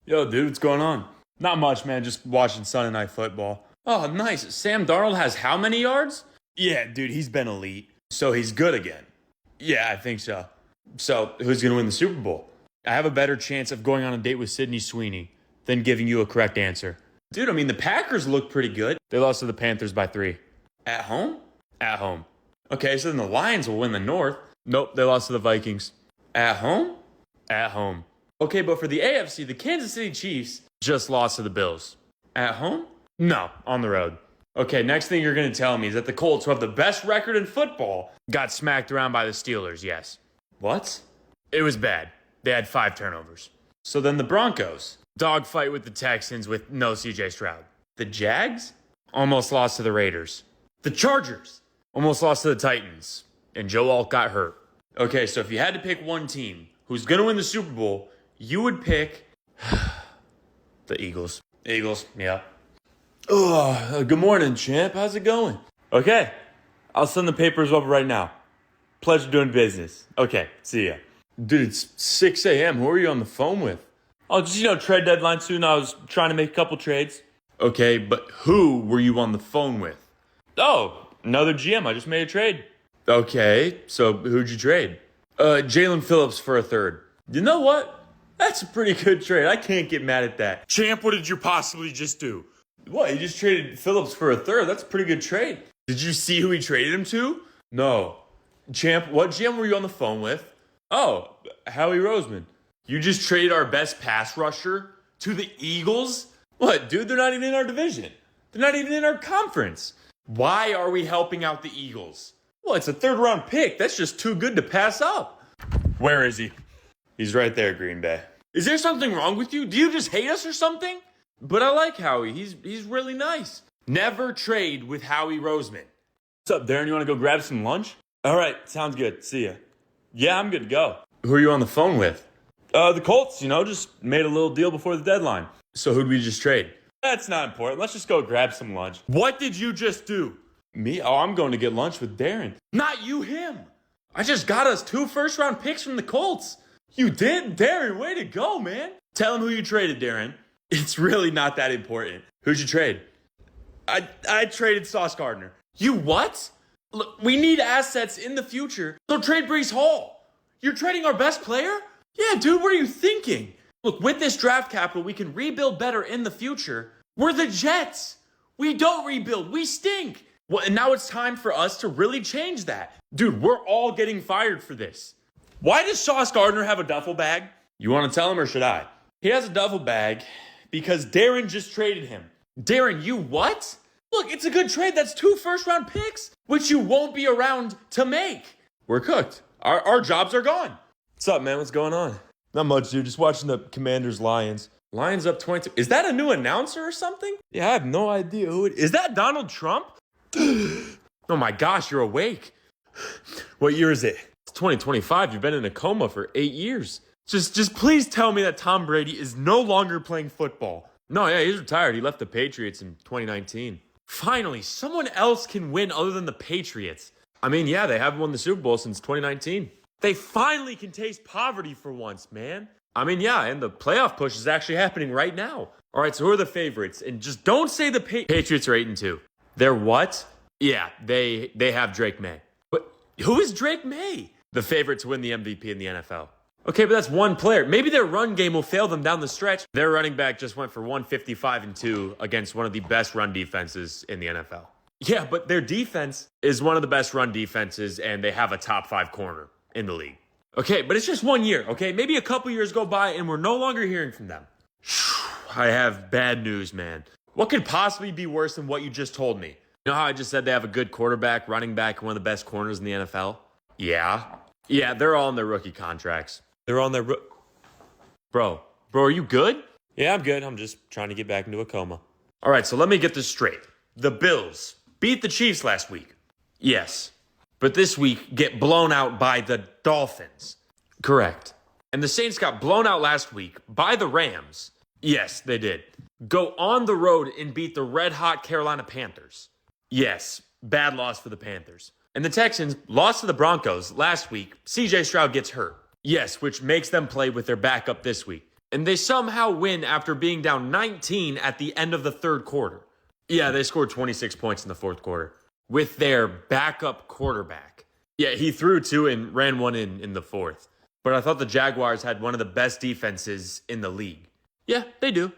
Yo, dude, what's going on? Not much, man. Just watching Sunday Night Football. Oh, nice. Sam Darnold has how many yards? Yeah, dude, he's been elite. So he's good again. Yeah, I think so. So who's going to win the Super Bowl? I have a better chance of going on a date with Sydney Sweeney than giving you a correct answer. Dude, I mean, the Packers look pretty good. They lost to the Panthers by 3. At home? At home. Okay, so then the Lions will win the North. Nope, they lost to the Vikings. At home? At home. Okay, but for the AFC, the Kansas City Chiefs just lost to the Bills. At home? No, on the road. Okay, next thing you're going to tell me is that the Colts, who have the best record in football, got smacked around by the Steelers, yes. What? It was bad. They had 5 turnovers. So then the Broncos, dogfight with the Texans with no CJ Stroud. The Jags almost lost to the Raiders. The Chargers almost lost to the Titans. And Joe Alt got hurt. Okay, so if you had to pick one team who's going to win the Super Bowl, you would pick the Eagles. Eagles, yeah. Oh, good morning, champ. How's it going? Okay, I'll send the papers over right now. Pleasure doing business. Okay, see ya. Dude, it's 6 a.m. Who are you on the phone with? Oh, just, trade deadline soon. I was trying to make a couple trades. Okay, but who were you on the phone with? Oh, another GM. I just made a trade. Okay, so who'd you trade? Jalen Phillips for a third. You know what? That's a pretty good trade. I can't get mad at that. Champ, what did you possibly just do? What, you just traded Phillips for a third? That's a pretty good trade. Did you see who he traded him to? No. Champ, what GM were you on the phone with? Oh, Howie Roseman. You just traded our best pass rusher to the Eagles? What, dude? They're not even in our division. They're not even in our conference. Why are we helping out the Eagles? Well, it's a third-round pick. That's just too good to pass up. Where is he? He's right there, Green Bay. Is there something wrong with you? Do you just hate us or something? But I like Howie. He's really nice. Never trade with Howie Roseman. What's up, Darren? You want to go grab some lunch? All right, sounds good. See ya. Yeah, I'm good to go. Who are you on the phone with? The Colts, just made a little deal before the deadline. So who'd we just trade? That's not important. Let's just go grab some lunch. What did you just do? Me? Oh, I'm going to get lunch with Darren. Not you, him. I just got us 2 first-round picks from the Colts. You did? Darren, way to go, man. Tell him who you traded, Darren. It's really not that important. Who'd you trade? I traded Sauce Gardner. You what? Look, we need assets in the future. So trade Breece Hall. You're trading our best player? Yeah, dude, what are you thinking? Look, with this draft capital, we can rebuild better in the future. We're the Jets. We don't rebuild. We stink. Well, and now it's time for us to really change that. Dude, we're all getting fired for this. Why does Sauce Gardner have a duffel bag? You want to tell him or should I? He has a duffel bag because Darren just traded him. Darren, you what? Look, it's a good trade. That's 2 first-round picks, which you won't be around to make. We're cooked. Our jobs are gone. What's up, man? What's going on? Not much, dude. Just watching the Commanders-Lions. Lions up 22. Is that a new announcer or something? Yeah, I have no idea who it is. Is that Donald Trump? Oh my gosh, you're awake. What year is it? It's 2025. You've been in a coma for 8 years. Just please tell me that Tom Brady is no longer playing football. No, yeah, he's retired. He left the Patriots in 2019. Finally, someone else can win other than the Patriots. I mean, yeah, they haven't won the Super Bowl since 2019. They finally can taste poverty for once, man. I mean, yeah, and the playoff push is actually happening right now. All right, so who are the favorites? And just don't say the Patriots are 8-2. They're what? Yeah, they have Drake May. But who is Drake May? The favorite to win the MVP in the NFL. Okay, but that's one player. Maybe their run game will fail them down the stretch. Their running back just went for 155-2 against one of the best run defenses in the NFL. Yeah, but their defense is one of the best run defenses, and they have a top 5 corner in the league. Okay, but it's just 1 year, okay? Maybe a couple years go by, and we're no longer hearing from them. I have bad news, man. What could possibly be worse than what you just told me? You know how I just said they have a good quarterback, running back, and one of the best corners in the NFL? Yeah, they're all on their rookie contracts. They're on their... Bro, are you good? Yeah, I'm good. I'm just trying to get back into a coma. All right, so let me get this straight. The Bills beat the Chiefs last week. Yes, but this week get blown out by the Dolphins. Correct. And the Saints got blown out last week by the Rams. Yes, they did. Go on the road and beat the red-hot Carolina Panthers. Yes, bad loss for the Panthers. And the Texans lost to the Broncos last week. CJ Stroud gets hurt. Yes, which makes them play with their backup this week. and they somehow win after being down 19 at the end of the third quarter. Yeah, they scored 26 points in the fourth quarter with their backup quarterback. Yeah, he threw two and ran one in the fourth. But I thought the Jaguars had one of the best defenses in the league. Yeah, they do.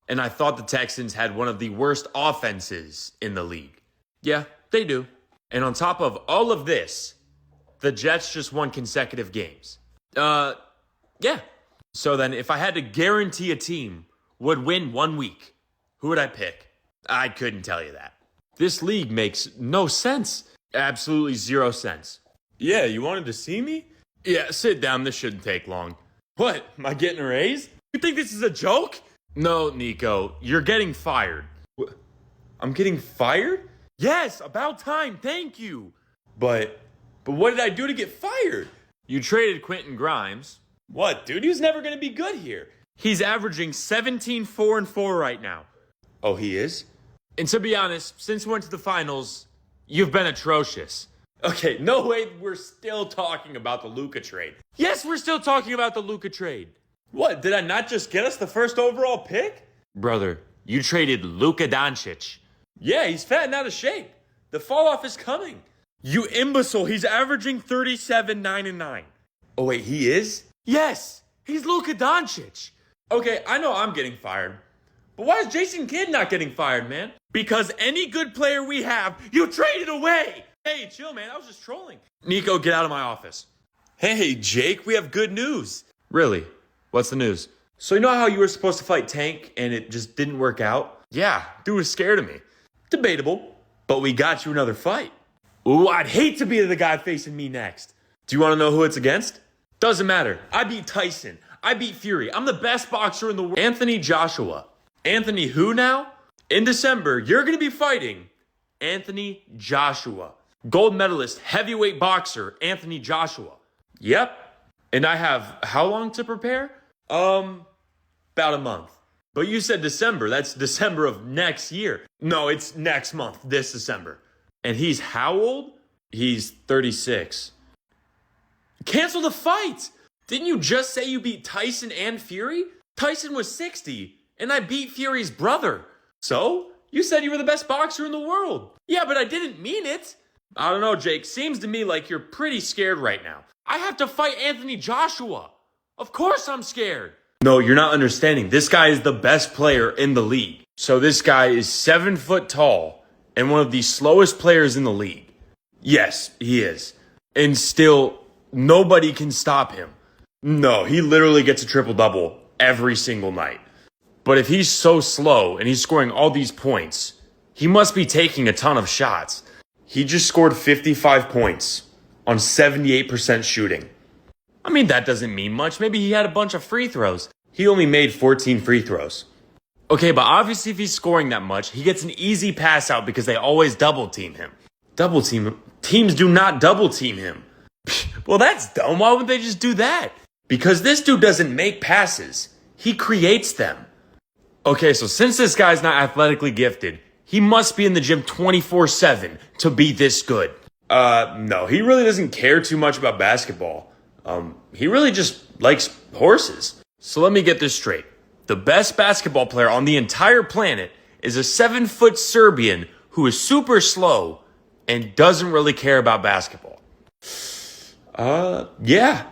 And I thought the Texans had one of the worst offenses in the league. Yeah, they do. And on top of all of this, the Jets just won consecutive games. Yeah. So then if I had to guarantee a team would win 1 week, who would I pick? I couldn't tell you that. This league makes no sense. Absolutely 0 sense. Yeah, you wanted to see me? Yeah, sit down. This shouldn't take long. What? Am I getting a raise? You think this is a joke? No, Nico. You're getting fired. I'm getting fired? Yes, about time. Thank you. But what did I do to get fired? You traded Quentin Grimes. What, dude? He was never going to be good here. He's averaging 17-4-4 right now. Oh, he is? And to be honest, since we went to the finals, you've been atrocious. Okay, no way we're still talking about the Luka trade. Yes, we're still talking about the Luka trade. What, did I not just get us the first overall pick? Brother, you traded Luka Doncic. Yeah, he's fat and out of shape. The fall off is coming. You imbecile, he's averaging 37, 9, and 9. Oh, wait, he is? Yes, he's Luka Doncic. Okay, I know I'm getting fired. But why is Jason Kidd not getting fired, man? Because any good player we have, you traded away. Hey, chill, man. I was just trolling. Nico, get out of my office. Hey, Jake, we have good news. Really? What's the news? So you know how you were supposed to fight Tank and it just didn't work out? Yeah, dude was scared of me. Debatable, but we got you another fight. Ooh, I'd hate to be the guy facing me next. Do you want to know who it's against? Doesn't matter. I beat Tyson. I beat Fury. I'm the best boxer in the world. Anthony Joshua. Anthony who now? In December, you're going to be fighting Anthony Joshua. Gold medalist, heavyweight boxer, Anthony Joshua. Yep. And I have how long to prepare? About a month. But you said December. That's December of next year. No, it's next month, this December. And he's how old? He's 36. Cancel the fight! Didn't you just say you beat Tyson and Fury? Tyson was 60, and I beat Fury's brother. So? You said you were the best boxer in the world. Yeah, but I didn't mean it. I don't know, Jake. Seems to me like you're pretty scared right now. I have to fight Anthony Joshua. Of course I'm scared. No, you're not understanding. This guy is the best player in the league. So this guy is 7 foot tall and one of the slowest players in the league. Yes, he is. And still, nobody can stop him. No, he literally gets a triple-double every single night. But if he's so slow and he's scoring all these points, he must be taking a ton of shots. He just scored 55 points on 78% shooting. I mean, that doesn't mean much. Maybe he had a bunch of free throws. He only made 14 free throws. Okay, but obviously if he's scoring that much, he gets an easy pass out because they always double team him. Double team him? Teams do not double team him. Well, that's dumb. Why would they just do that? Because this dude doesn't make passes. He creates them. Okay, so since this guy's not athletically gifted, he must be in the gym 24/7 to be this good. No, he really doesn't care too much about basketball. He really just likes horses. So let me get this straight. The best basketball player on the entire planet is a 7-foot Serbian who is super slow and doesn't really care about basketball. Yeah.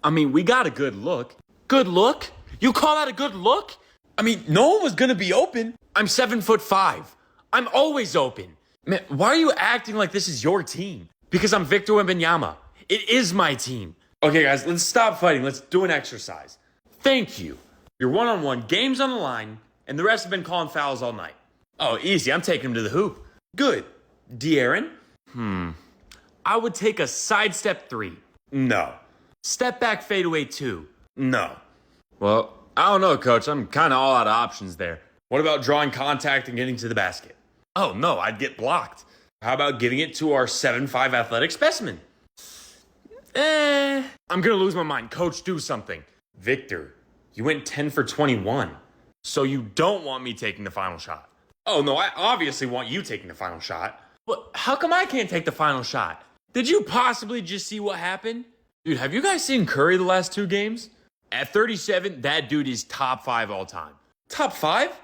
I mean, we got a good look. Good look? You call that a good look? I mean, no one was gonna be open. I'm 7'5". I'm always open. Man, why are you acting like this is your team? Because I'm Victor Wembanyama. It is my team. Okay, guys, let's stop fighting. Let's do an exercise. Thank you. You're one-on-one, game's on the line, and the rest have been calling fouls all night. Oh, easy. I'm taking him to the hoop. Good. De'Aaron? I would take a sidestep 3. No. Step back fadeaway 2. No. Well, I don't know, coach. I'm kind of all out of options there. What about drawing contact and getting to the basket? Oh, no, I'd get blocked. How about giving it to our 7'5" athletic specimen? I'm going to lose my mind. Coach, do something. Victor, you went 10 for 21. So you don't want me taking the final shot? Oh, no, I obviously want you taking the final shot. But how come I can't take the final shot? Did you possibly just see what happened? Dude, have you guys seen Curry the last 2 games? At 37, that dude is top 5 all time. Top 5?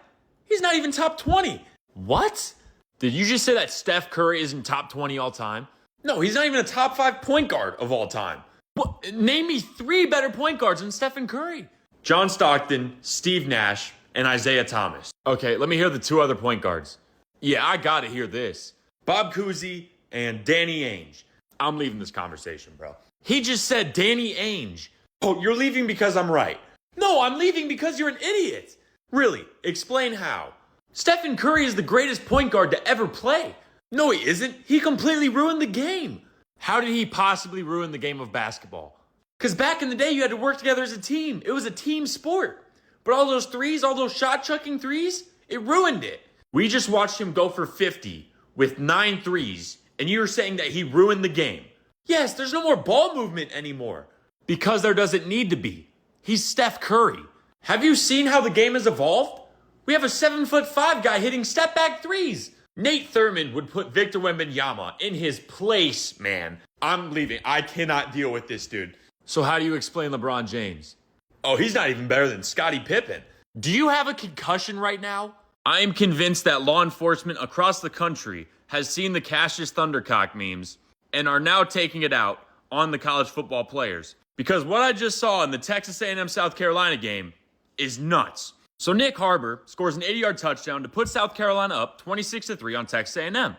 He's not even top 20. What? Did you just say that Steph Curry isn't top 20 all time? No, he's not even a top 5 point guard of all time. What? Name me 3 better point guards than Stephen Curry. John Stockton, Steve Nash, and Isaiah Thomas. Okay, let me hear the 2 other point guards. Yeah, I gotta hear this. Bob Cousy and Danny Ainge. I'm leaving this conversation, bro. He just said Danny Ainge. Oh, you're leaving because I'm right. No, I'm leaving because you're an idiot. Really, explain how. Stephen Curry is the greatest point guard to ever play. No, he isn't. He completely ruined the game. How did he possibly ruin the game of basketball? Because back in the day, you had to work together as a team. It was a team sport. But all those threes, all those shot-chucking threes, it ruined it. We just watched him go for 50 with 9 threes, and you're saying that he ruined the game. Yes, there's no more ball movement anymore. Because there doesn't need to be. He's Steph Curry. Have you seen how the game has evolved? We have a 7'5" guy hitting step-back threes. Nate Thurmond would put Victor Wembanyama in his place, man. I'm leaving. I cannot deal with this dude. So how do you explain LeBron James? Oh, he's not even better than Scottie Pippen. Do you have a concussion right now? I am convinced that law enforcement across the country has seen the Cassius Thundercock memes and are now taking it out on the college football players. Because what I just saw in the Texas A&M South Carolina game is nuts. So Nick Harbor scores an 80-yard touchdown to put South Carolina up 26-3 on Texas A&M.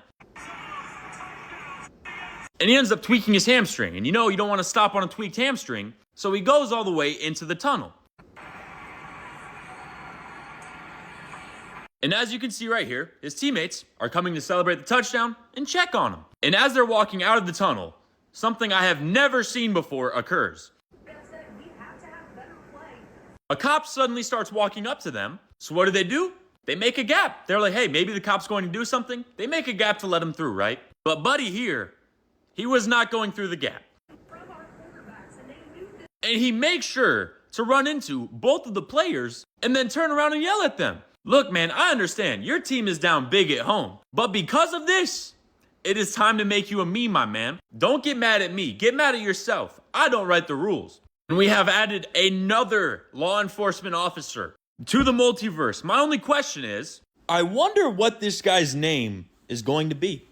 And he ends up tweaking his hamstring. And you know you don't want to stop on a tweaked hamstring, so he goes all the way into the tunnel. And as you can see right here, his teammates are coming to celebrate the touchdown and check on him. And as they're walking out of the tunnel, something I have never seen before occurs. A cop suddenly starts walking up to them. So what do? They make a gap. They're like, hey, maybe the cop's going to do something. They make a gap to let him through, right? But Buddy here, he was not going through the gap. And he makes sure to run into both of the players and then turn around and yell at them. Look, man, I understand. Your team is down big at home. But because of this, it is time to make you a meme, my man. Don't get mad at me. Get mad at yourself. I don't write the rules. And we have added another law enforcement officer to the multiverse. My only question is, I wonder what this guy's name is going to be.